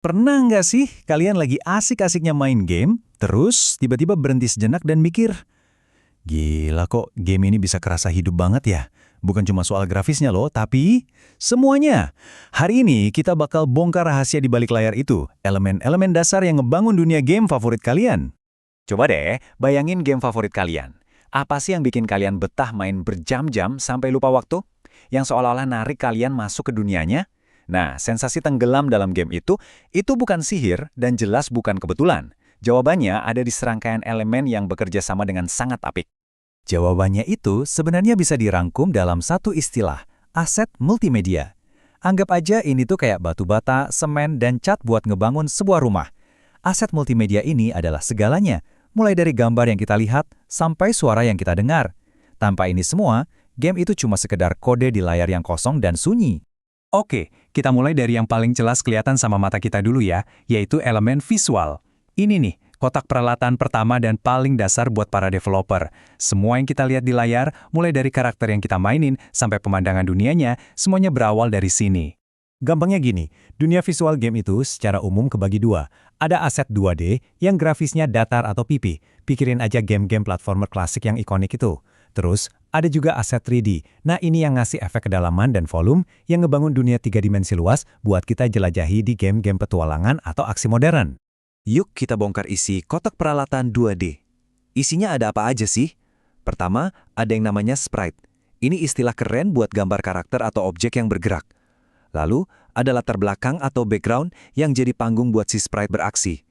Pernah nggak sih kalian lagi asik-asiknya main game, terus tiba-tiba berhenti sejenak dan mikir, gila kok game ini bisa kerasa hidup banget ya? Bukan cuma soal grafisnya loh, tapi semuanya. Hari ini kita bakal bongkar rahasia di balik layar itu, elemen-elemen dasar yang ngebangun dunia game favorit kalian. Coba deh, bayangin game favorit kalian. Apa sih yang bikin kalian betah main berjam-jam sampai lupa waktu? Yang seolah-olah narik kalian masuk ke dunianya? Nah, sensasi tenggelam dalam game itu bukan sihir dan jelas bukan kebetulan. Jawabannya ada di serangkaian elemen yang bekerja sama dengan sangat apik. Jawabannya itu sebenarnya bisa dirangkum dalam satu istilah, aset multimedia. Anggap aja ini tuh kayak batu bata, semen, dan cat buat ngebangun sebuah rumah. Aset multimedia ini adalah segalanya, mulai dari gambar yang kita lihat sampai suara yang kita dengar. Tanpa ini semua, game itu cuma sekedar kode di layar yang kosong dan sunyi. Oke, kita mulai dari yang paling jelas kelihatan sama mata kita dulu ya, yaitu elemen visual. Ini nih, kotak peralatan pertama dan paling dasar buat para developer. Semua yang kita lihat di layar, mulai dari karakter yang kita mainin sampai pemandangan dunianya, semuanya berawal dari sini. Gampangnya gini, dunia visual game itu secara umum kebagi dua. Ada aset 2D yang grafisnya datar atau pipi. Pikirin aja game-game platformer klasik yang ikonik itu. Terus, ada juga aset 3D. Nah, ini yang ngasih efek kedalaman dan volume yang ngebangun dunia 3 dimensi luas buat kita jelajahi di game-game petualangan atau aksi modern. Yuk kita bongkar isi kotak peralatan 2D. Isinya ada apa aja sih? Pertama, ada yang namanya sprite. Ini istilah keren buat gambar karakter atau objek yang bergerak. Lalu, ada latar belakang atau background yang jadi panggung buat si sprite beraksi.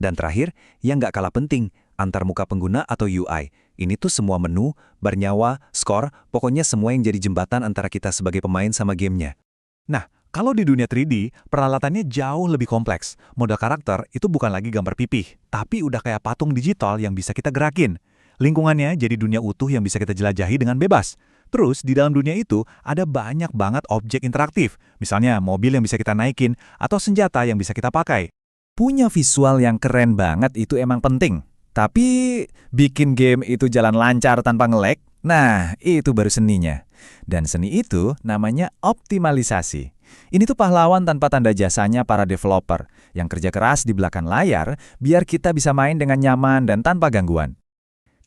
Dan terakhir, yang nggak kalah penting, antar muka pengguna atau UI. Ini tuh semua menu, bernyawa, skor, pokoknya semua yang jadi jembatan antara kita sebagai pemain sama gamenya. Nah, kalau di dunia 3D, peralatannya jauh lebih kompleks. Model karakter itu bukan lagi gambar pipih, tapi udah kayak patung digital yang bisa kita gerakin. Lingkungannya jadi dunia utuh yang bisa kita jelajahi dengan bebas. Terus, di dalam dunia itu ada banyak banget objek interaktif. Misalnya mobil yang bisa kita naikin, atau senjata yang bisa kita pakai. Punya visual yang keren banget itu emang penting. Tapi, bikin game itu jalan lancar tanpa nge-lag, nah itu baru seninya. Dan seni itu namanya optimalisasi. Ini tuh pahlawan tanpa tanda jasanya para developer, yang kerja keras di belakang layar biar kita bisa main dengan nyaman dan tanpa gangguan.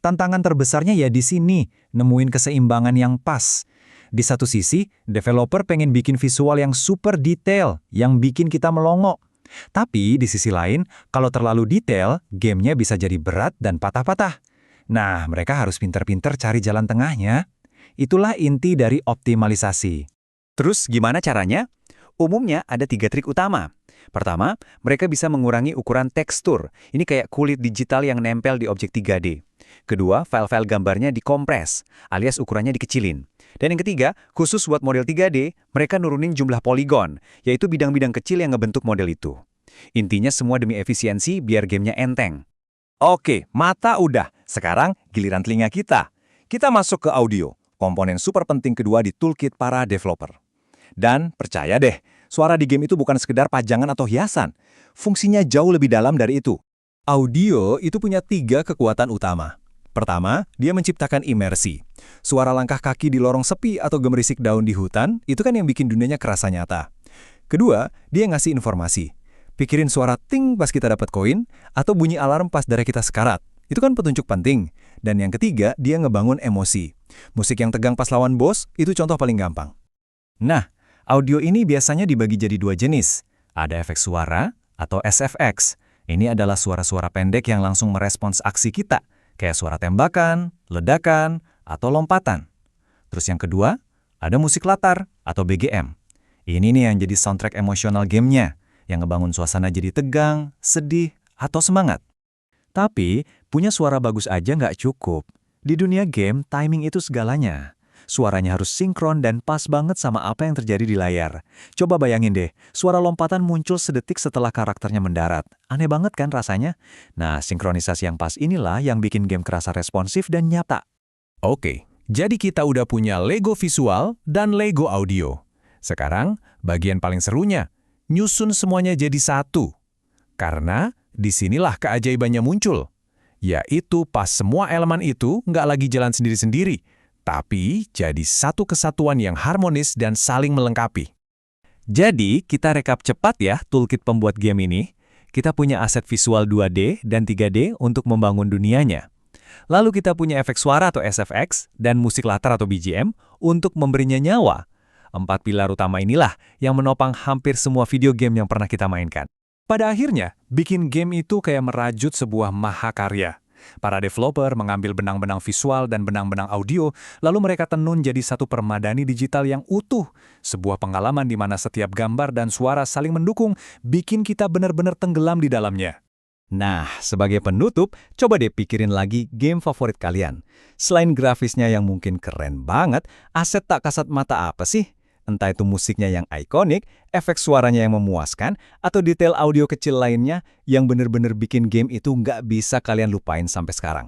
Tantangan terbesarnya ya di sini, nemuin keseimbangan yang pas. Di satu sisi, developer pengen bikin visual yang super detail, yang bikin kita melongo. Tapi di sisi lain, kalau terlalu detail, gamenya bisa jadi berat dan patah-patah. Nah, mereka harus pinter-pinter cari jalan tengahnya. Itulah inti dari optimalisasi. Terus gimana caranya? Umumnya ada 3 trik utama. Pertama, mereka bisa mengurangi ukuran tekstur. Ini kayak kulit digital yang nempel di objek 3D. Kedua, file-file gambarnya dikompres, alias ukurannya dikecilin. Dan yang ketiga, khusus buat model 3D, mereka nurunin jumlah poligon, yaitu bidang-bidang kecil yang ngebentuk model itu. Intinya semua demi efisiensi biar gamenya enteng. Oke, mata udah. Sekarang giliran telinga kita. Kita masuk ke audio, komponen super penting kedua di toolkit para developer. Dan percaya deh, suara di game itu bukan sekedar pajangan atau hiasan. Fungsinya jauh lebih dalam dari itu. Audio itu punya 3 kekuatan utama. Pertama, dia menciptakan imersi. Suara langkah kaki di lorong sepi atau gemerisik daun di hutan, itu kan yang bikin dunianya kerasa nyata. Kedua, dia ngasih informasi. Pikirin suara ting pas kita dapat koin, atau bunyi alarm pas darah kita sekarat. Itu kan petunjuk penting. Dan yang ketiga, dia ngebangun emosi. Musik yang tegang pas lawan bos, itu contoh paling gampang. Nah, audio ini biasanya dibagi jadi 2 jenis. Ada efek suara atau SFX. Ini adalah suara-suara pendek yang langsung merespons aksi kita, kayak suara tembakan, ledakan, atau lompatan. Terus yang kedua, ada musik latar atau BGM. Ini nih yang jadi soundtrack emosional gamenya, yang ngebangun suasana jadi tegang, sedih, atau semangat. Tapi, punya suara bagus aja nggak cukup. Di dunia game, timing itu segalanya. Suaranya harus sinkron dan pas banget sama apa yang terjadi di layar. Coba bayangin deh, suara lompatan muncul sedetik setelah karakternya mendarat. Aneh banget kan rasanya? Nah, sinkronisasi yang pas inilah yang bikin game kerasa responsif dan nyata. Oke, jadi kita udah punya Lego visual dan Lego audio. Sekarang, bagian paling serunya, nyusun semuanya jadi satu. Karena disinilah keajaibannya muncul. Yaitu pas semua elemen itu nggak lagi jalan sendiri-sendiri, tapi jadi satu kesatuan yang harmonis dan saling melengkapi. Jadi, kita rekap cepat ya toolkit pembuat game ini. Kita punya aset visual 2D dan 3D untuk membangun dunianya. Lalu kita punya efek suara atau SFX dan musik latar atau BGM untuk memberinya nyawa. 4 pilar utama inilah yang menopang hampir semua video game yang pernah kita mainkan. Pada akhirnya, bikin game itu kayak merajut sebuah mahakarya. Para developer mengambil benang-benang visual dan benang-benang audio, lalu mereka tenun jadi satu permadani digital yang utuh. Sebuah pengalaman di mana setiap gambar dan suara saling mendukung, bikin kita benar-benar tenggelam di dalamnya. Nah, sebagai penutup, coba deh pikirin lagi game favorit kalian. Selain grafisnya yang mungkin keren banget, aset tak kasat mata apa sih? Entah itu musiknya yang ikonik, efek suaranya yang memuaskan, atau detail audio kecil lainnya yang bener-bener bikin game itu nggak bisa kalian lupain sampai sekarang.